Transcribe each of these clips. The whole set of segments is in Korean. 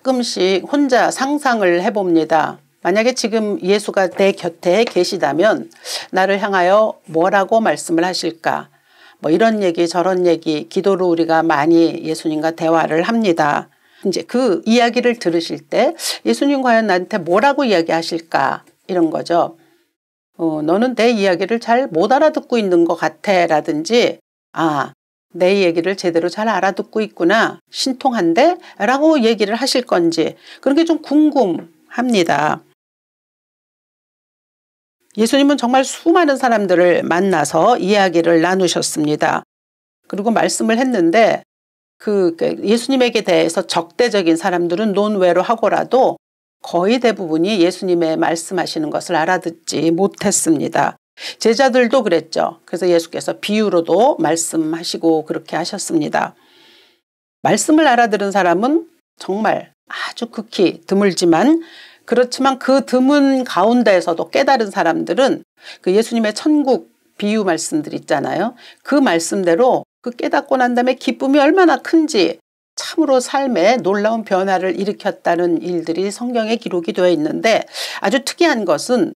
가끔씩 혼자 상상을 해봅니다. 만약에 지금 예수가 내 곁에 계시다면 나를 향하여 뭐라고 말씀을 하실까? 뭐 이런 얘기 저런 얘기 기도로 우리가 많이 예수님과 대화를 합니다. 이제 그 이야기를 들으실 때 예수님 과연 나한테 뭐라고 이야기하실까? 이런 거죠. 너는 내 이야기를 잘 못 알아듣고 있는 것 같아 라든지 내 얘기를 제대로 잘 알아듣고 있구나 신통한데 라고 얘기를 하실 건지 그런 게 좀 궁금합니다. 예수님은 정말 수많은 사람들을 만나서 이야기를 나누셨습니다. 그리고 말씀을 했는데 예수님에게 대해서 적대적인 사람들은 논외로 하고라도 거의 대부분이 예수님의 말씀하시는 것을 알아듣지 못했습니다. 제자들도 그랬죠. 그래서 예수께서 비유로도 말씀하시고 그렇게 하셨습니다. 말씀을 알아들은 사람은 정말 아주 극히 드물지만 그렇지만 그 드문 가운데에서도 깨달은 사람들은 그 예수님의 천국 비유 말씀들 있잖아요. 그 말씀대로 그 깨닫고 난 다음에 기쁨이 얼마나 큰지 참으로 삶에 놀라운 변화를 일으켰다는 일들이 성경에 기록이 되어 있는데 아주 특이한 것은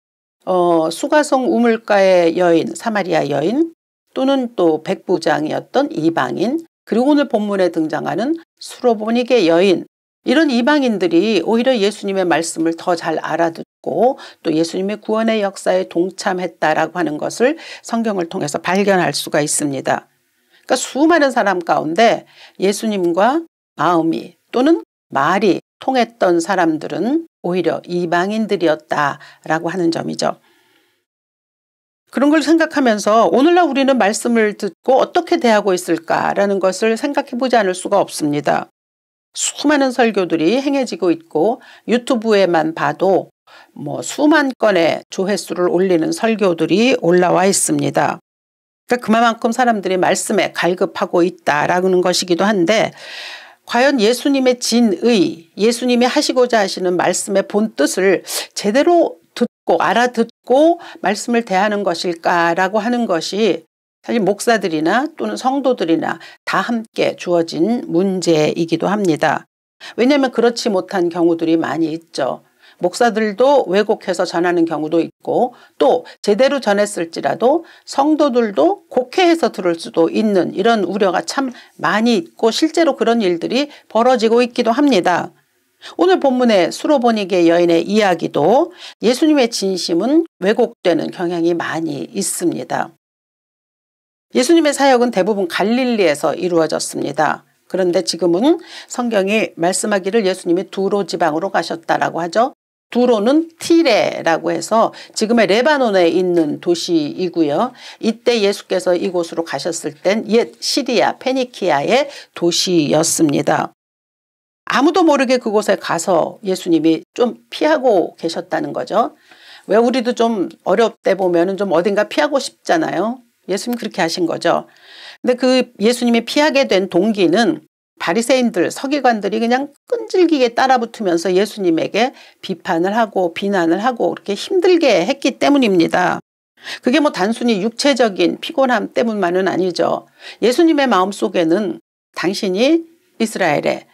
수가성 우물가의 여인 사마리아 여인 또는 또 백부장이었던 이방인 그리고 오늘 본문에 등장하는 수로보니게 여인 이런 이방인들이 오히려 예수님의 말씀을 더 잘 알아듣고 또 예수님의 구원의 역사에 동참했다라고 하는 것을 성경을 통해서 발견할 수가 있습니다. 그러니까 수많은 사람 가운데 예수님과 마음이 또는 말이 통했던 사람들은 오히려 이방인들이었다라고 하는 점이죠. 그런 걸 생각하면서 오늘날 우리는 말씀을 듣고 어떻게 대하고 있을까라는 것을 생각해 보지 않을 수가 없습니다. 수많은 설교들이 행해지고 있고 유튜브에만 봐도 수만 건의 조회수를 올리는 설교들이 올라와 있습니다. 그러니까 그만큼 사람들이 말씀에 갈급하고 있다라는 것이기도 한데 과연 예수님의 진의, 예수님이 하시고자 하시는 말씀의 본뜻을 제대로 듣고 알아듣고 말씀을 대하는 것일까라고 하는 것이 사실 목사들이나 또는 성도들이나 다 함께 주어진 문제이기도 합니다. 왜냐하면 그렇지 못한 경우들이 많이 있죠. 목사들도 왜곡해서 전하는 경우도 있고 또 제대로 전했을지라도 성도들도 곡해해서 들을 수도 있는 이런 우려가 참 많이 있고 실제로 그런 일들이 벌어지고 있기도 합니다. 오늘 본문의 수로보니게 여인의 이야기도 예수님의 진심은 왜곡되는 경향이 많이 있습니다. 예수님의 사역은 대부분 갈릴리에서 이루어졌습니다. 그런데 지금은 성경이 말씀하기를 예수님이 두로 지방으로 가셨다라고 하죠. 두로는 티레라고 해서 지금의 레바논에 있는 도시이고요. 이때 예수께서 이곳으로 가셨을 땐 옛 시리아 페니키아의 도시였습니다. 아무도 모르게 그곳에 가서 예수님이 좀 피하고 계셨다는 거죠. 왜 우리도 좀 어렵대 보면 좀 어딘가 피하고 싶잖아요. 예수님 그렇게 하신 거죠. 근데 그 예수님이 피하게 된 동기는 바리새인들 서기관들이 그냥 끈질기게 따라붙으면서 예수님에게 비판을 하고 비난을 하고 그렇게 힘들게 했기 때문입니다. 그게 단순히 육체적인 피곤함 때문만은 아니죠. 예수님의 마음속에는 당신이 이스라엘에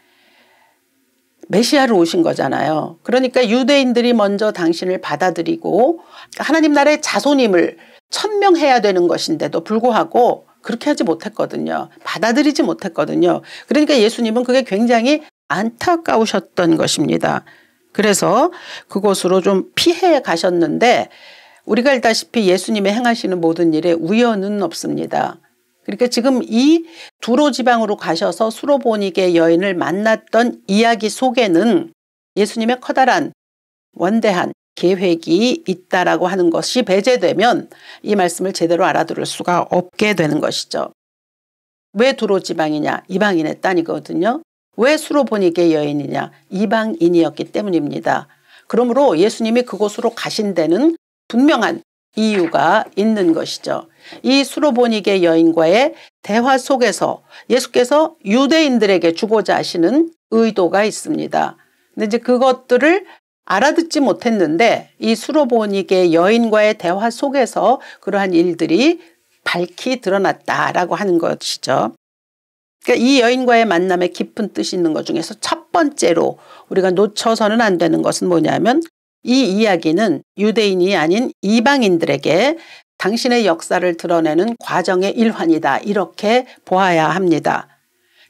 메시아로 오신 거잖아요. 그러니까 유대인들이 먼저 당신을 받아들이고 하나님 나라의 자손임을 천명해야 되는 것인데도 불구하고 그렇게 하지 못했거든요. 받아들이지 못했거든요. 그러니까 예수님은 그게 굉장히 안타까우셨던 것입니다. 그래서 그곳으로 좀 피해 가셨는데 우리가 알다시피 예수님의 행하시는 모든 일에 우연은 없습니다. 그러니까 지금 이 두로 지방으로 가셔서 수로보니게 여인을 만났던 이야기 속에는 예수님의 커다란 원대한 계획이 있다라고 하는 것이 배제되면 이 말씀을 제대로 알아들을 수가 없게 되는 것이죠. 왜 두로 지방이냐? 이방인의 땅이거든요. 왜 수로보니게 여인이냐? 이방인이었기 때문입니다. 그러므로 예수님이 그곳으로 가신 데는 분명한 이유가 있는 것이죠. 이 수로보니게 여인과의 대화 속에서 예수께서 유대인들에게 주고자 하시는 의도가 있습니다. 근데 이제 그것들을 알아듣지 못했는데 이 수로보니게 여인과의 대화 속에서 그러한 일들이 밝히 드러났다라고 하는 것이죠. 그러니까 이 여인과의 만남에 깊은 뜻이 있는 것 중에서 첫 번째로 우리가 놓쳐서는 안 되는 것은 뭐냐면 이 이야기는 유대인이 아닌 이방인들에게 당신의 역사를 드러내는 과정의 일환이다. 이렇게 보아야 합니다.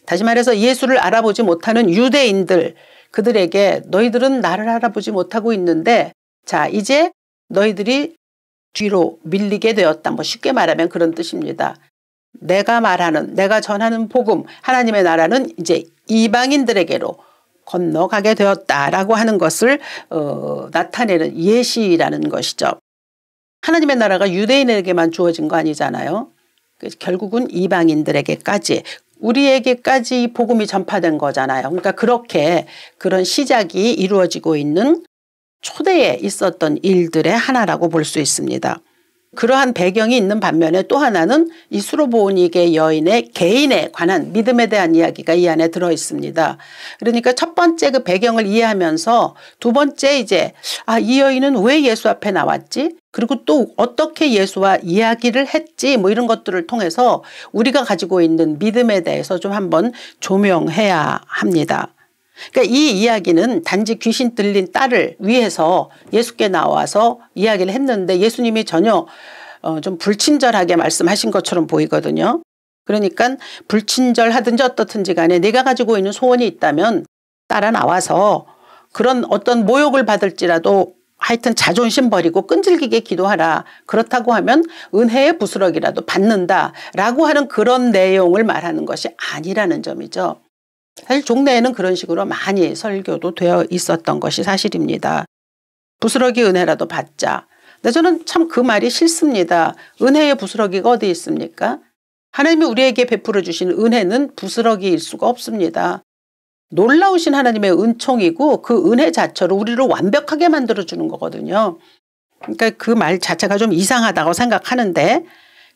다시 말해서 예수를 알아보지 못하는 유대인들, 그들에게 너희들은 나를 알아보지 못하고 있는데 자 이제 너희들이 뒤로 밀리게 되었다. 뭐 쉽게 말하면 그런 뜻입니다. 내가 전하는 복음, 하나님의 나라는 이제 이방인들에게로 건너가게 되었다라고 하는 것을 나타내는 예시라는 것이죠. 하나님의 나라가 유대인에게만 주어진 거 아니잖아요. 결국은 이방인들에게까지 우리에게까지 이 복음이 전파된 거잖아요. 그러니까 그렇게 그런 시작이 이루어지고 있는 초대에 있었던 일들의 하나라고 볼 수 있습니다. 그러한 배경이 있는 반면에 또 하나는 이 수로보니게 여인의 개인에 관한 믿음에 대한 이야기가 이 안에 들어 있습니다. 그러니까 첫 번째 그 배경을 이해하면서 두 번째 이제 이 여인은 왜 예수 앞에 나왔지? 그리고 또 어떻게 예수와 이야기를 했지? 뭐 이런 것들을 통해서 우리가 가지고 있는 믿음에 대해서 좀 한번 조명해야 합니다. 그러니까 이 이야기는 단지 귀신 들린 딸을 위해서 예수께 나와서 이야기를 했는데 예수님이 전혀 좀 불친절하게 말씀하신 것처럼 보이거든요. 그러니까 불친절하든지 어떻든지 간에 네가 가지고 있는 소원이 있다면 따라 나와서 그런 어떤 모욕을 받을지라도 하여튼 자존심 버리고 끈질기게 기도하라. 그렇다고 하면 은혜의 부스러기라도 받는다라고 하는 그런 내용을 말하는 것이 아니라는 점이죠. 사실 종래에는 그런 식으로 많이 설교도 되어 있었던 것이 사실입니다. 부스러기 은혜라도 받자. 근데 저는 참 그 말이 싫습니다. 은혜의 부스러기가 어디 있습니까? 하나님이 우리에게 베풀어 주신 은혜는 부스러기일 수가 없습니다. 놀라우신 하나님의 은총이고 그 은혜 자체로 우리를 완벽하게 만들어주는 거거든요. 그러니까 그 말 자체가 좀 이상하다고 생각하는데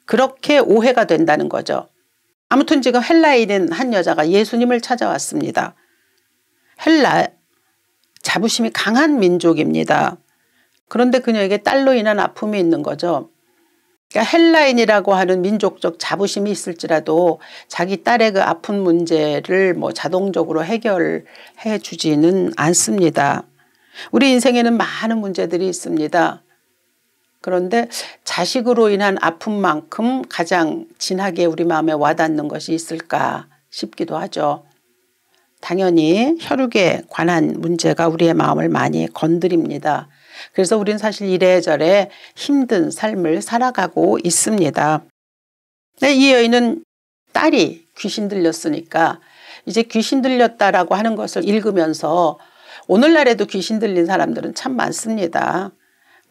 그렇게 오해가 된다는 거죠. 아무튼 지금 헬라인인 한 여자가 예수님을 찾아왔습니다. 헬라 자부심이 강한 민족입니다. 그런데 그녀에게 딸로 인한 아픔이 있는 거죠. 그러니까 헬라인이라고 하는 민족적 자부심이 있을지라도 자기 딸의 그 아픈 문제를 뭐 자동적으로 해결해 주지는 않습니다. 우리 인생에는 많은 문제들이 있습니다. 그런데 자식으로 인한 아픔만큼 가장 진하게 우리 마음에 와닿는 것이 있을까 싶기도 하죠. 당연히 혈육에 관한 문제가 우리의 마음을 많이 건드립니다. 그래서 우린 사실 이래저래 힘든 삶을 살아가고 있습니다. 이 여인은 딸이 귀신 들렸으니까 이제 귀신 들렸다라고 하는 것을 읽으면서 오늘날에도 귀신 들린 사람들은 참 많습니다.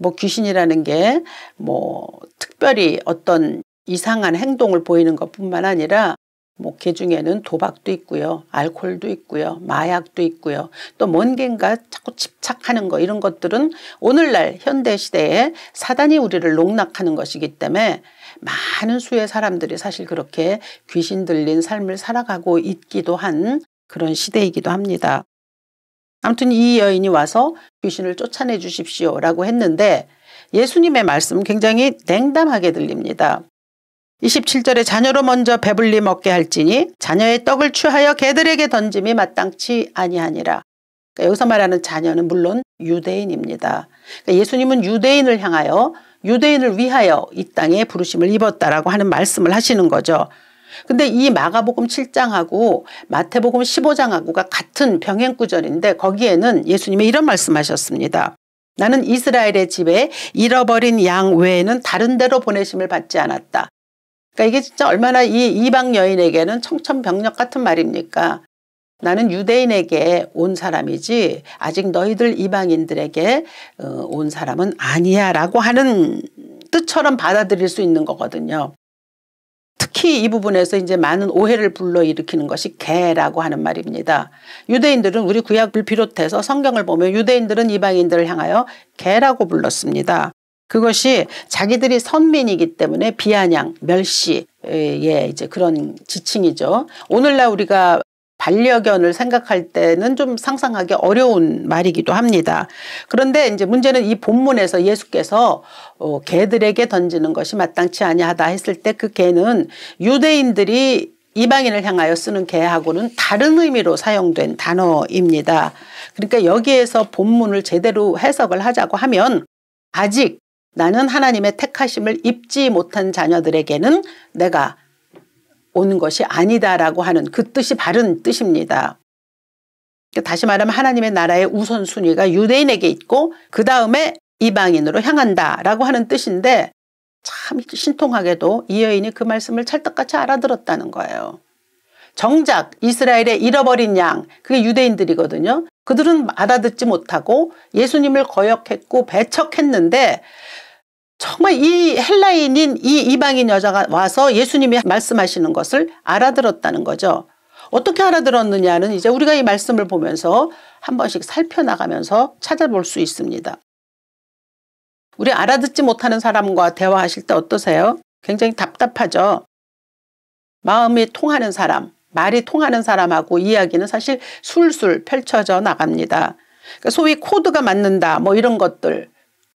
뭐 귀신이라는 게 뭐 특별히 어떤 이상한 행동을 보이는 것뿐만 아니라 뭐 그 중에는 도박도 있고요. 알코올도 있고요. 마약도 있고요. 또 뭔가 자꾸 집착하는 거 이런 것들은 오늘날 현대 시대에 사단이 우리를 농락하는 것이기 때문에 많은 수의 사람들이 사실 그렇게 귀신 들린 삶을 살아가고 있기도 한 그런 시대이기도 합니다. 아무튼 이 여인이 와서 귀신을 쫓아내 주십시오라고 했는데 예수님의 말씀은 굉장히 냉담하게 들립니다. 27절에 자녀로 먼저 배불리 먹게 할지니 자녀의 떡을 취하여 개들에게 던짐이 마땅치 아니하니라. 그러니까 여기서 말하는 자녀는 물론 유대인입니다. 그러니까 예수님은 유대인을 향하여 유대인을 위하여 이 땅에 부르심을 입었다라고 하는 말씀을 하시는 거죠. 근데 이 마가복음 7장하고 마태복음 15장하고가 같은 병행구절인데 거기에는 예수님이 이런 말씀하셨습니다. 나는 이스라엘의 집에 잃어버린 양 외에는 다른 데로 보내심을 받지 않았다. 그러니까 이게 진짜 얼마나 이 이방 여인에게는 청천벽력 같은 말입니까? 나는 유대인에게 온 사람이지 아직 너희들 이방인들에게 온 사람은 아니야 라고 하는 뜻처럼 받아들일 수 있는 거거든요. 특히 이 부분에서 이제 많은 오해를 불러일으키는 것이 개라고 하는 말입니다. 유대인들은 우리 구약을 비롯해서 성경을 보면 유대인들은 이방인들을 향하여 개라고 불렀습니다. 그것이 자기들이 선민이기 때문에 비아냥, 멸시의 이제 그런 지칭이죠. 오늘날 우리가 반려견을 생각할 때는 좀 상상하기 어려운 말이기도 합니다. 그런데 이제 문제는 이 본문에서 예수께서 개들에게 던지는 것이 마땅치 아니하다 했을 때 그 개는 유대인들이 이방인을 향하여 쓰는 개하고는 다른 의미로 사용된 단어입니다. 그러니까 여기에서 본문을 제대로 해석을 하자고 하면 아직 나는 하나님의 택하심을 입지 못한 자녀들에게는 내가 온 것이 아니다라고 하는 그 뜻이 바른 뜻입니다. 다시 말하면 하나님의 나라의 우선순위가 유대인에게 있고 그 다음에 이방인으로 향한다라고 하는 뜻인데 참 신통하게도 이 여인이 그 말씀을 찰떡같이 알아들었다는 거예요. 정작 이스라엘의 잃어버린 양, 그게 유대인들이거든요. 그들은 알아듣지 못하고 예수님을 거역했고 배척했는데 정말 이 헬라인인 이 이방인 여자가 와서 예수님이 말씀하시는 것을 알아들었다는 거죠. 어떻게 알아들었느냐는 이제 우리가 이 말씀을 보면서 한 번씩 살펴나가면서 찾아볼 수 있습니다. 우리 알아듣지 못하는 사람과 대화하실 때 어떠세요? 굉장히 답답하죠. 마음이 통하는 사람, 말이 통하는 사람하고 이야기는 사실 술술 펼쳐져 나갑니다. 그러니까 소위 코드가 맞는다 뭐 이런 것들,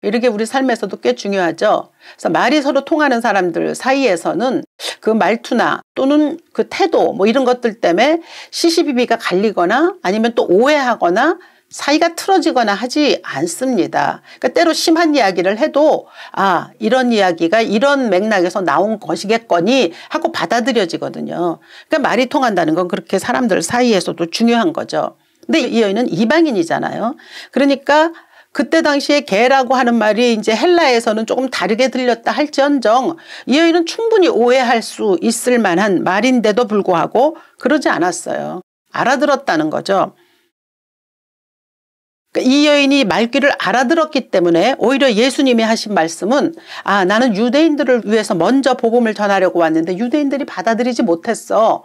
이렇게 우리 삶에서도 꽤 중요하죠. 그래서 말이 서로 통하는 사람들 사이에서는 그 말투나 또는 그 태도 뭐 이런 것들 때문에 시시비비가 갈리거나 아니면 또 오해하거나 사이가 틀어지거나 하지 않습니다. 그러니까 때로 심한 이야기를 해도 아, 이런 이야기가 이런 맥락에서 나온 것이겠거니 하고 받아들여지거든요. 그러니까 말이 통한다는 건 그렇게 사람들 사이에서도 중요한 거죠. 근데 이 여인은 이방인이잖아요. 그러니까 그때 당시에 개라고 하는 말이 이제 헬라에서는 조금 다르게 들렸다 할지언정 이 여인은 충분히 오해할 수 있을 만한 말인데도 불구하고 그러지 않았어요. 알아들었다는 거죠. 이 여인이 말귀를 알아들었기 때문에 오히려 예수님이 하신 말씀은 아, 나는 유대인들을 위해서 먼저 복음을 전하려고 왔는데 유대인들이 받아들이지 못했어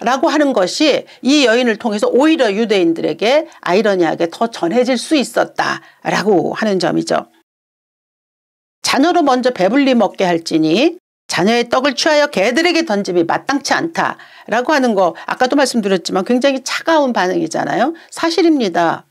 라고 하는 것이 이 여인을 통해서 오히려 유대인들에게 아이러니하게 더 전해질 수 있었다라고 하는 점이죠. 자녀로 먼저 배불리 먹게 할지니 자녀의 떡을 취하여 개들에게 던짐이 마땅치 않다라고 하는 거 아까도 말씀드렸지만 굉장히 차가운 반응이잖아요. 사실입니다.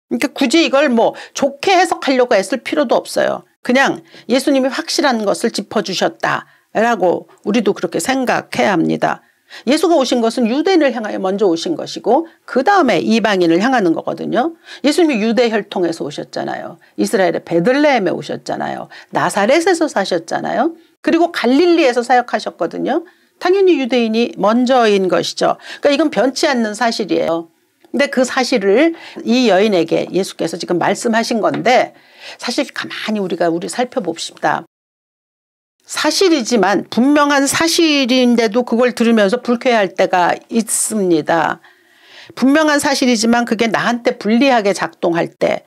그러니까 굳이 이걸 뭐 좋게 해석하려고 애쓸 필요도 없어요. 그냥 예수님이 확실한 것을 짚어주셨다라고 우리도 그렇게 생각해야 합니다. 예수가 오신 것은 유대인을 향하여 먼저 오신 것이고 그 다음에 이방인을 향하는 거거든요. 예수님이 유대 혈통에서 오셨잖아요. 이스라엘의 베들레헴에 오셨잖아요. 나사렛에서 사셨잖아요. 그리고 갈릴리에서 사역하셨거든요. 당연히 유대인이 먼저인 것이죠. 그러니까 이건 변치 않는 사실이에요. 근데 그 사실을 이 여인에게 예수께서 지금 말씀하신 건데 사실 가만히 우리 살펴봅시다. 사실이지만 분명한 사실인데도 그걸 들으면서 불쾌할 때가 있습니다. 분명한 사실이지만 그게 나한테 불리하게 작동할 때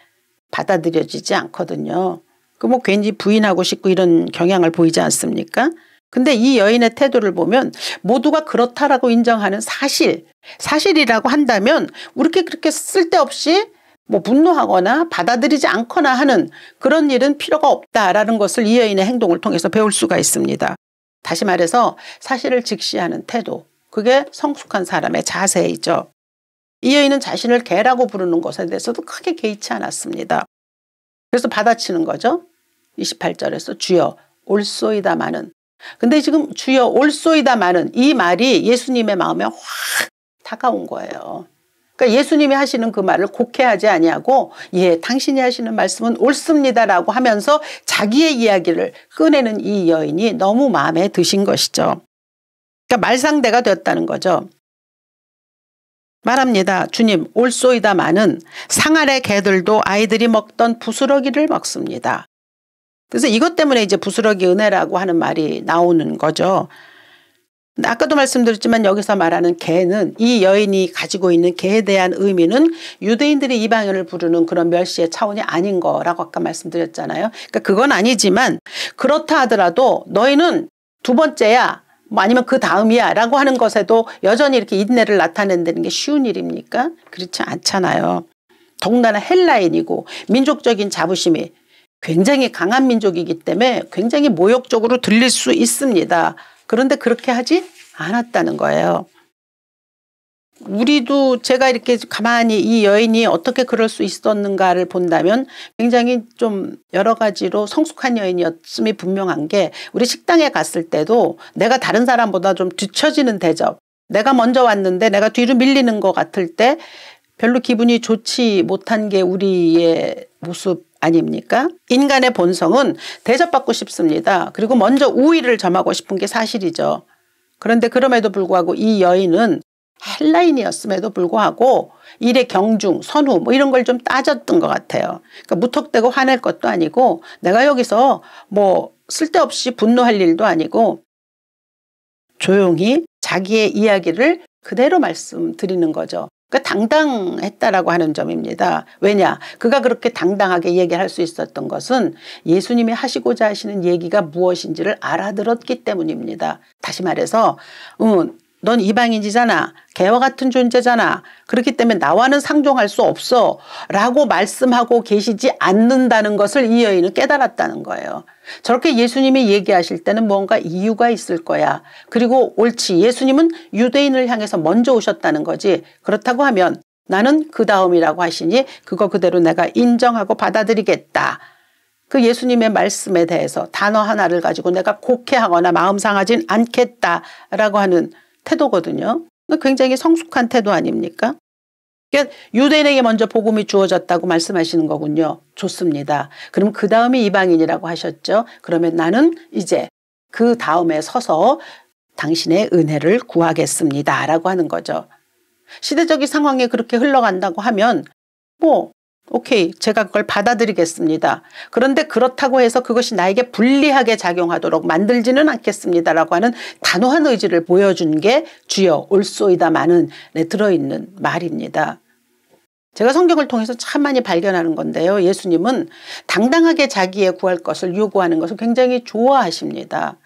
받아들여지지 않거든요. 그 뭐 괜히 부인하고 싶고 이런 경향을 보이지 않습니까? 근데 이 여인의 태도를 보면 모두가 그렇다라고 인정하는 사실이라고 한다면 우리께 그렇게 쓸데없이 뭐 분노하거나 받아들이지 않거나 하는 그런 일은 필요가 없다라는 것을 이 여인의 행동을 통해서 배울 수가 있습니다. 다시 말해서 사실을 직시하는 태도, 그게 성숙한 사람의 자세이죠. 이 여인은 자신을 개라고 부르는 것에 대해서도 크게 개의치 않았습니다. 그래서 받아치는 거죠. 28절에서 주여 올소이다마는. 근데 지금 주여 올소이다마는 이 말이 예수님의 마음에 확 다가온 거예요. 그러니까 예수님이 하시는 그 말을 곡해하지 아니하고 예, 당신이 하시는 말씀은 옳습니다라고 하면서 자기의 이야기를 꺼내는 이 여인이 너무 마음에 드신 것이죠. 그러니까 말상대가 되었다는 거죠. 말합니다. 주님, 올소이다마는 상아래 개들도 아이들이 먹던 부스러기를 먹습니다. 그래서 이것 때문에 이제 부스러기 은혜라고 하는 말이 나오는 거죠. 아까도 말씀드렸지만 여기서 말하는 개는 이 여인이 가지고 있는 개에 대한 의미는 유대인들이 이방인을 부르는 그런 멸시의 차원이 아닌 거라고 아까 말씀드렸잖아요. 그러니까 그건 아니지만 그렇다 하더라도 너희는 두 번째야 뭐 아니면 그 다음이야 라고 하는 것에도 여전히 이렇게 인내를 나타낸다는 게 쉬운 일입니까? 그렇지 않잖아요. 더군다나 헬라인이고 민족적인 자부심이 굉장히 강한 민족이기 때문에 굉장히 모욕적으로 들릴 수 있습니다. 그런데 그렇게 하지 않았다는 거예요. 우리도 제가 이렇게 가만히 이 여인이 어떻게 그럴 수 있었는가를 본다면 굉장히 좀 여러 가지로 성숙한 여인이었음이 분명한 게 우리 식당에 갔을 때도 내가 다른 사람보다 좀 뒤처지는 대접 내가 먼저 왔는데 내가 뒤로 밀리는 것 같을 때 별로 기분이 좋지 못한 게 우리의 모습 아닙니까? 인간의 본성은 대접받고 싶습니다. 그리고 먼저 우위를 점하고 싶은 게 사실이죠. 그런데 그럼에도 불구하고 이 여인은 헬라인이었음에도 불구하고 일의 경중, 선후 뭐 이런 걸 좀 따졌던 것 같아요. 그러니까 무턱대고 화낼 것도 아니고 내가 여기서 뭐 쓸데없이 분노할 일도 아니고 조용히 자기의 이야기를 그대로 말씀드리는 거죠. 그러니까 당당했다라고 하는 점입니다. 왜냐? 그가 그렇게 당당하게 얘기할 수 있었던 것은 예수님이 하시고자 하시는 얘기가 무엇인지를 알아들었기 때문입니다. 다시 말해서 넌 이방인이잖아. 개와 같은 존재잖아. 그렇기 때문에 나와는 상종할 수 없어 라고 말씀하고 계시지 않는다는 것을 이 여인은 깨달았다는 거예요. 저렇게 예수님이 얘기하실 때는 뭔가 이유가 있을 거야. 그리고 옳지, 예수님은 유대인을 향해서 먼저 오셨다는 거지. 그렇다고 하면 나는 그 다음이라고 하시니 그거 그대로 내가 인정하고 받아들이겠다. 그 예수님의 말씀에 대해서 단어 하나를 가지고 내가 곡해하거나 마음 상하진 않겠다라고 하는 태도거든요. 굉장히 성숙한 태도 아닙니까? 그러니까 유대인에게 먼저 복음이 주어졌다고 말씀하시는 거군요. 좋습니다. 그럼 그 다음이 이방인이라고 하셨죠. 그러면 나는 이제 그 다음에 서서 당신의 은혜를 구하겠습니다 라고 하는 거죠. 시대적인 상황에 그렇게 흘러간다고 하면 뭐 오케이, 제가 그걸 받아들이겠습니다. 그런데 그렇다고 해서 그것이 나에게 불리하게 작용하도록 만들지는 않겠습니다라고 하는 단호한 의지를 보여준 게 주여 올소이다마는 들어있는 말입니다. 제가 성경을 통해서 참 많이 발견하는 건데요. 예수님은 당당하게 자기의 구할 것을 요구하는 것을 굉장히 좋아하십니다.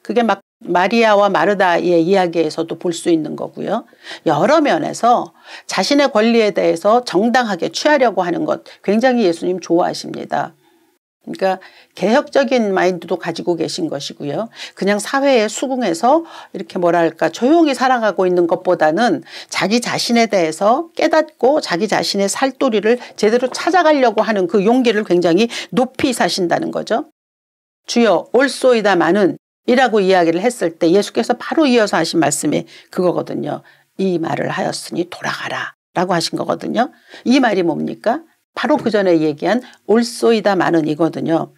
그게 막 마리아와 마르다의 이야기에서도 볼 수 있는 거고요. 여러 면에서 자신의 권리에 대해서 정당하게 취하려고 하는 것 굉장히 예수님 좋아하십니다. 그러니까 개혁적인 마인드도 가지고 계신 것이고요. 그냥 사회에 수긍해서 이렇게 뭐랄까 조용히 살아가고 있는 것보다는 자기 자신에 대해서 깨닫고 자기 자신의 살도리를 제대로 찾아가려고 하는 그 용기를 굉장히 높이 사신다는 거죠. 주여 올소이다마는 이라고 이야기를 했을 때 예수께서 바로 이어서 하신 말씀이 그거거든요. 이 말을 하였으니 돌아가라 라고 하신 거거든요. 이 말이 뭡니까? 바로 그 전에 얘기한 올소이다마는 이거든요.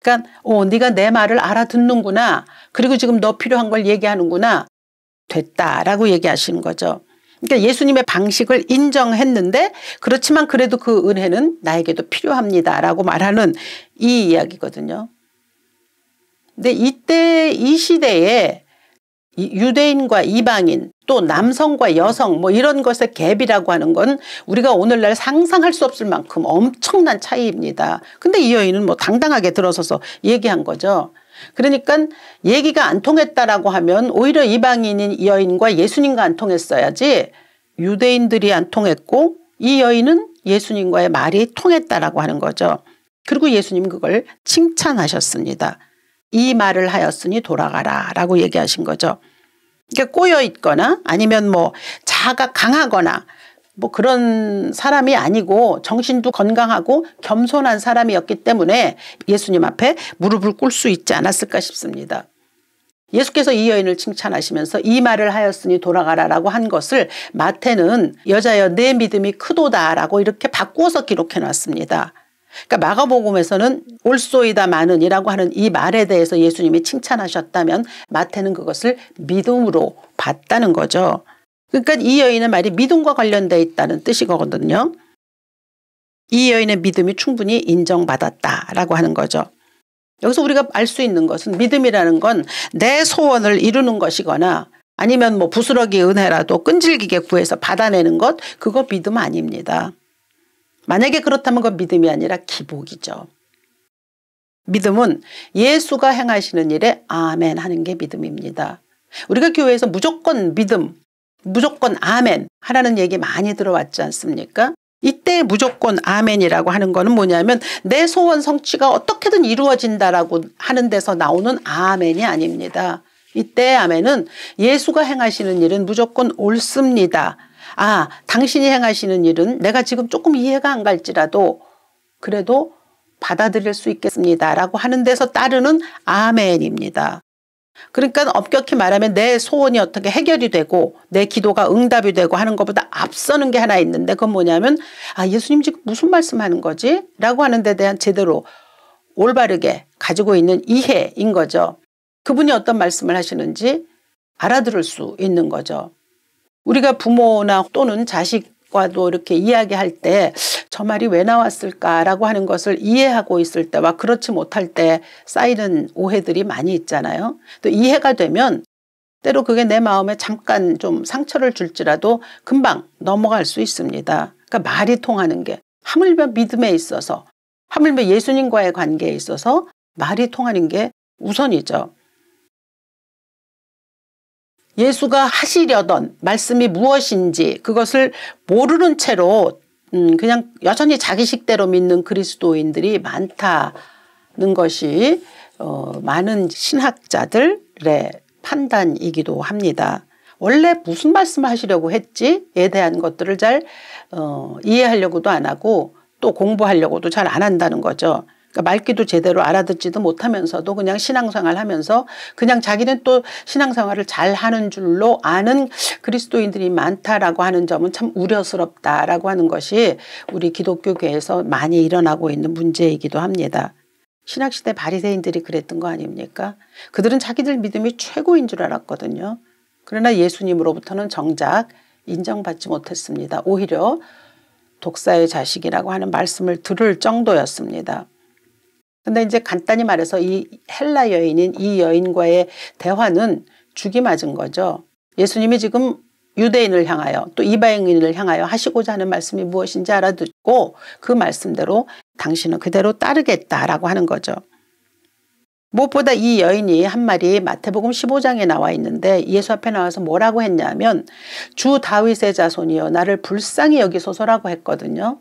그러니까 네가 내 말을 알아듣는구나. 그리고 지금 너 필요한 걸 얘기하는구나. 됐다라고 얘기하시는 거죠. 그러니까 예수님의 방식을 인정했는데 그렇지만 그래도 그 은혜는 나에게도 필요합니다라고 말하는 이 이야기거든요. 근데 이때 이 시대에 유대인과 이방인 또 남성과 여성 뭐 이런 것의 갭이라고 하는 건 우리가 오늘날 상상할 수 없을 만큼 엄청난 차이입니다. 근데 이 여인은 뭐 당당하게 들어서서 얘기한 거죠. 그러니까 얘기가 안 통했다라고 하면 오히려 이방인인 여인과 예수님과 안 통했어야지 유대인들이 안 통했고 이 여인은 예수님과의 말이 통했다라고 하는 거죠. 그리고 예수님 그걸 칭찬하셨습니다. 이 말을 하였으니 돌아가라 라고 얘기하신 거죠. 그러니까 꼬여 있거나 아니면 뭐 자아가 강하거나 뭐 그런 사람이 아니고 정신도 건강하고 겸손한 사람이었기 때문에 예수님 앞에 무릎을 꿇을 수 있지 않았을까 싶습니다. 예수께서 이 여인을 칭찬하시면서 이 말을 하였으니 돌아가라라고 한 것을 마태는 여자여 내 믿음이 크도다라고 이렇게 바꾸어서 기록해 놨습니다. 그러니까 마가복음에서는 올소이다마는이라고 하는 이 말에 대해서 예수님이 칭찬하셨다면 마태는 그것을 믿음으로 봤다는 거죠. 그러니까 이 여인의 말이 믿음과 관련되어 있다는 뜻이거든요. 이 여인의 믿음이 충분히 인정받았다라고 하는 거죠. 여기서 우리가 알 수 있는 것은 믿음이라는 건 내 소원을 이루는 것이거나 아니면 뭐 부스러기 은혜라도 끈질기게 구해서 받아내는 것 그거 믿음 아닙니다. 만약에 그렇다면 그건 믿음이 아니라 기복이죠. 믿음은 예수가 행하시는 일에 아멘 하는 게 믿음입니다. 우리가 교회에서 무조건 믿음, 무조건 아멘 하라는 얘기 많이 들어왔지 않습니까? 이때 무조건 아멘이라고 하는 거는 뭐냐면 내 소원 성취가 어떻게든 이루어진다라고 하는 데서 나오는 아멘이 아닙니다. 이때 아멘은 예수가 행하시는 일은 무조건 옳습니다. 아, 당신이 행하시는 일은 내가 지금 조금 이해가 안 갈지라도 그래도 받아들일 수 있겠습니다 라고 하는 데서 따르는 아멘입니다. 그러니까 엄격히 말하면 내 소원이 어떻게 해결이 되고 내 기도가 응답이 되고 하는 것보다 앞서는 게 하나 있는데 그건 뭐냐면 예수님 지금 무슨 말씀하는 거지? 라고 하는 데 대한 제대로 올바르게 가지고 있는 이해인 거죠. 그분이 어떤 말씀을 하시는지 알아들을 수 있는 거죠. 우리가 부모나 또는 자식과도 이렇게 이야기할 때 저 말이 왜 나왔을까라고 하는 것을 이해하고 있을 때와 그렇지 못할 때 쌓이는 오해들이 많이 있잖아요. 또 이해가 되면 때로 그게 내 마음에 잠깐 좀 상처를 줄지라도 금방 넘어갈 수 있습니다. 그러니까 말이 통하는 게 하물며 믿음에 있어서 하물며 예수님과의 관계에 있어서 말이 통하는 게 우선이죠. 예수가 하시려던 말씀이 무엇인지 그것을 모르는 채로 그냥 여전히 자기 식대로 믿는 그리스도인들이 많다는 것이 많은 신학자들의 판단이기도 합니다. 원래 무슨 말씀을 하시려고 했지에 대한 것들을 잘 이해하려고도 안 하고 또 공부하려고도 잘 안 한다는 거죠. 그러니까 말귀도 제대로 알아듣지도 못하면서도 그냥 신앙생활 하면서 그냥 자기는 또 신앙생활을 잘 하는 줄로 아는 그리스도인들이 많다라고 하는 점은 참 우려스럽다라고 하는 것이 우리 기독교계에서 많이 일어나고 있는 문제이기도 합니다. 신학시대 바리새인들이 그랬던 거 아닙니까? 그들은 자기들 믿음이 최고인 줄 알았거든요. 그러나 예수님으로부터는 정작 인정받지 못했습니다. 오히려 독사의 자식이라고 하는 말씀을 들을 정도였습니다. 근데 이제 간단히 말해서 이 헬라 여인인 이 여인과의 대화는 죽이 맞은 거죠. 예수님이 지금 유대인을 향하여 또 이방인을 향하여 하시고자 하는 말씀이 무엇인지 알아듣고 그 말씀대로 당신은 그대로 따르겠다라고 하는 거죠. 무엇보다 이 여인이 한 말이 마태복음 15장에 나와 있는데 예수 앞에 나와서 뭐라고 했냐면 주 다윗의 자손이여 나를 불쌍히 여기소서라고 했거든요.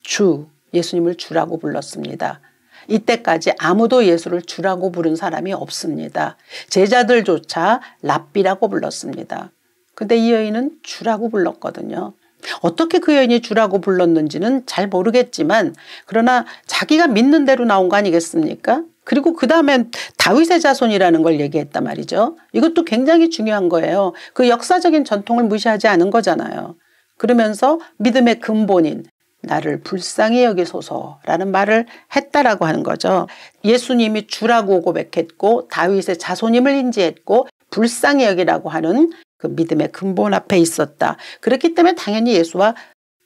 주, 예수님을 주라고 불렀습니다. 이때까지 아무도 예수를 주라고 부른 사람이 없습니다. 제자들조차 랍비라고 불렀습니다. 근데 이 여인은 주라고 불렀거든요. 어떻게 그 여인이 주라고 불렀는지는 잘 모르겠지만 그러나 자기가 믿는 대로 나온 거 아니겠습니까? 그리고 그 다음엔 다윗의 자손이라는 걸 얘기했단 말이죠. 이것도 굉장히 중요한 거예요. 그 역사적인 전통을 무시하지 않은 거잖아요. 그러면서 믿음의 근본인 나를 불쌍히 여기소서라는 말을 했다라고 하는 거죠. 예수님이 주라고 고백했고 다윗의 자손임을 인지했고 불쌍히 여기라고 하는 그 믿음의 근본 앞에 있었다. 그렇기 때문에 당연히 예수와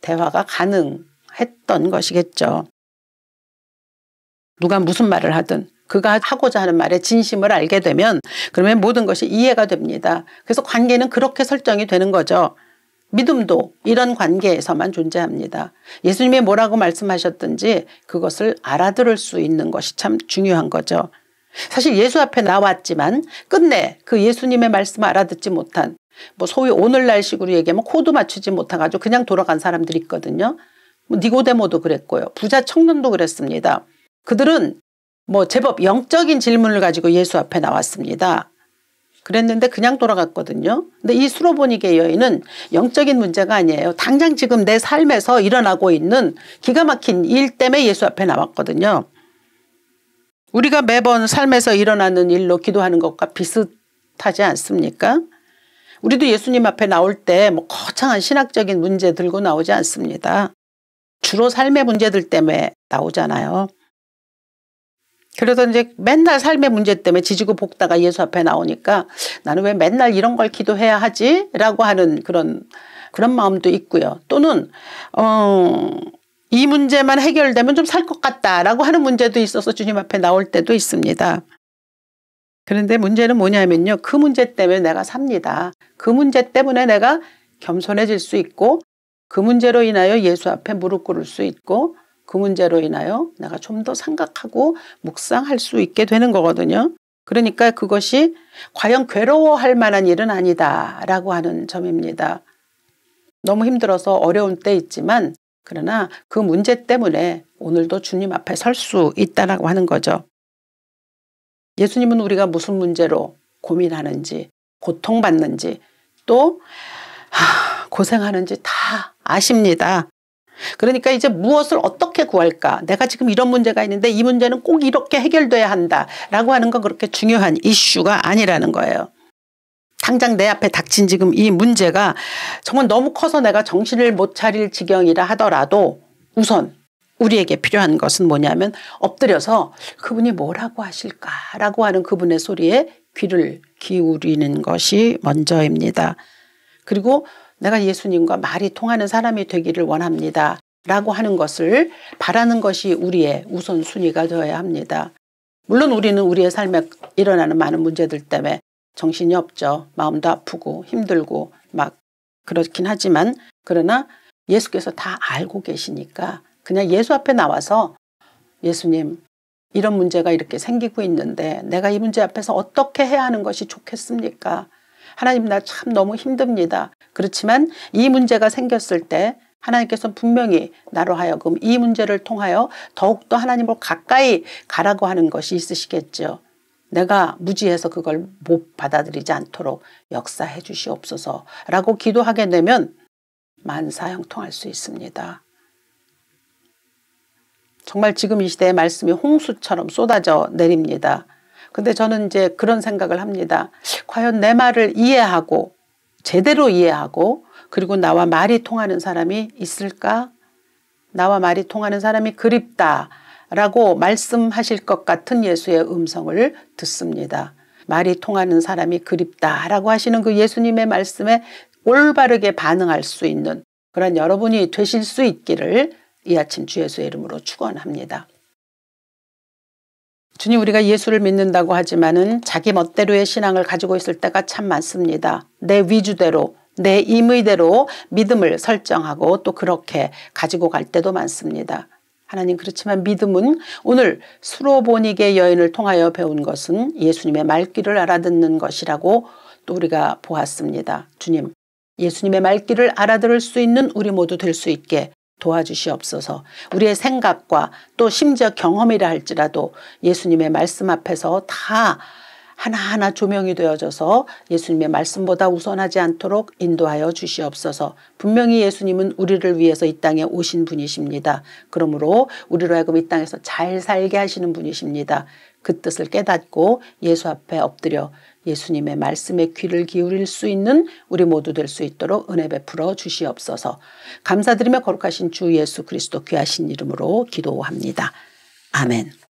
대화가 가능했던 것이겠죠. 누가 무슨 말을 하든 그가 하고자 하는 말의 진심을 알게 되면 그러면 모든 것이 이해가 됩니다. 그래서 관계는 그렇게 설정이 되는 거죠. 믿음도 이런 관계에서만 존재합니다. 예수님이 뭐라고 말씀하셨든지 그것을 알아들을 수 있는 것이 참 중요한 거죠. 사실 예수 앞에 나왔지만 끝내 그 예수님의 말씀을 알아듣지 못한 소위 오늘날식으로 얘기하면 코드 맞추지 못해가지고 그냥 돌아간 사람들이 있거든요. 니고데모도 그랬고요. 부자 청년도 그랬습니다. 그들은 제법 영적인 질문을 가지고 예수 앞에 나왔습니다. 그랬는데 그냥 돌아갔거든요. 근데 이 수로보니게 여인은 영적인 문제가 아니에요. 당장 지금 내 삶에서 일어나고 있는 기가 막힌 일 때문에 예수 앞에 나왔거든요. 우리가 매번 삶에서 일어나는 일로 기도하는 것과 비슷하지 않습니까? 우리도 예수님 앞에 나올 때 거창한 신학적인 문제 들고 나오지 않습니다. 주로 삶의 문제들 때문에 나오잖아요. 그래서 이제 맨날 삶의 문제 때문에 지지고 볶다가 예수 앞에 나오니까 나는 왜 맨날 이런 걸 기도해야 하지? 라고 하는 그런 마음도 있고요. 또는 이 문제만 해결되면 좀 살 것 같다라고 하는 문제도 있어서 주님 앞에 나올 때도 있습니다. 그런데 문제는 뭐냐면요. 그 문제 때문에 내가 삽니다. 그 문제 때문에 내가 겸손해질 수 있고 그 문제로 인하여 예수 앞에 무릎 꿇을 수 있고 그 문제로 인하여 내가 좀 더 생각하고 묵상할 수 있게 되는 거거든요. 그러니까 그것이 과연 괴로워할 만한 일은 아니다라고 하는 점입니다. 너무 힘들어서 어려운 때 있지만 그러나 그 문제 때문에 오늘도 주님 앞에 설 수 있다라고 하는 거죠. 예수님은 우리가 무슨 문제로 고민하는지 고통받는지 또 고생하는지 다 아십니다. 그러니까 이제 무엇을 어떻게 구할까? 내가 지금 이런 문제가 있는데 이 문제는 꼭 이렇게 해결돼야 한다라고 하는 건 그렇게 중요한 이슈가 아니라는 거예요. 당장 내 앞에 닥친 지금 이 문제가 정말 너무 커서 내가 정신을 못 차릴 지경이라 하더라도 우선 우리에게 필요한 것은 뭐냐면 엎드려서 그분이 뭐라고 하실까라고 하는 그분의 소리에 귀를 기울이는 것이 먼저입니다. 그리고 내가 예수님과 말이 통하는 사람이 되기를 원합니다 라고 하는 것을 바라는 것이 우리의 우선순위가 되어야 합니다. 물론 우리는 우리의 삶에 일어나는 많은 문제들 때문에 정신이 없죠. 마음도 아프고 힘들고 막 그렇긴 하지만 그러나 예수께서 다 알고 계시니까 그냥 예수 앞에 나와서 예수님 이런 문제가 이렇게 생기고 있는데 내가 이 문제 앞에서 어떻게 해야 하는 것이 좋겠습니까? 하나님 나 참 너무 힘듭니다. 그렇지만 이 문제가 생겼을 때 하나님께서 분명히 나로 하여금 이 문제를 통하여 더욱더 하나님을 가까이 가라고 하는 것이 있으시겠죠. 내가 무지해서 그걸 못 받아들이지 않도록 역사해 주시옵소서라고 기도하게 되면 만사형통할 수 있습니다. 정말 지금 이 시대의 말씀이 홍수처럼 쏟아져 내립니다. 근데 저는 이제 그런 생각을 합니다. 과연 내 말을 이해하고 제대로 이해하고 그리고 나와 말이 통하는 사람이 있을까? 나와 말이 통하는 사람이 그립다라고 말씀하실 것 같은 예수의 음성을 듣습니다. 말이 통하는 사람이 그립다라고 하시는 그 예수님의 말씀에 올바르게 반응할 수 있는 그런 여러분이 되실 수 있기를 이 아침 주 예수의 이름으로 축원합니다. 주님 우리가 예수를 믿는다고 하지만은 자기 멋대로의 신앙을 가지고 있을 때가 참 많습니다. 내 위주대로 내 임의대로 믿음을 설정하고 또 그렇게 가지고 갈 때도 많습니다. 하나님 그렇지만 믿음은 오늘 수로보니게 여인을 통하여 배운 것은 예수님의 말귀를 알아듣는 것이라고 또 우리가 보았습니다. 주님 예수님의 말귀를 알아들을 수 있는 우리 모두 될 수 있게 도와주시옵소서. 우리의 생각과 또 심지어 경험이라 할지라도 예수님의 말씀 앞에서 다 하나하나 조명이 되어져서 예수님의 말씀보다 우선하지 않도록 인도하여 주시옵소서. 분명히 예수님은 우리를 위해서 이 땅에 오신 분이십니다. 그러므로 우리로 하여금 이 땅에서 잘 살게 하시는 분이십니다. 그 뜻을 깨닫고 예수 앞에 엎드려 예수님의 말씀에 귀를 기울일 수 있는 우리 모두 될 수 있도록 은혜 베풀어 주시옵소서. 감사드리며 거룩하신 주 예수 그리스도 귀하신 이름으로 기도합니다. 아멘.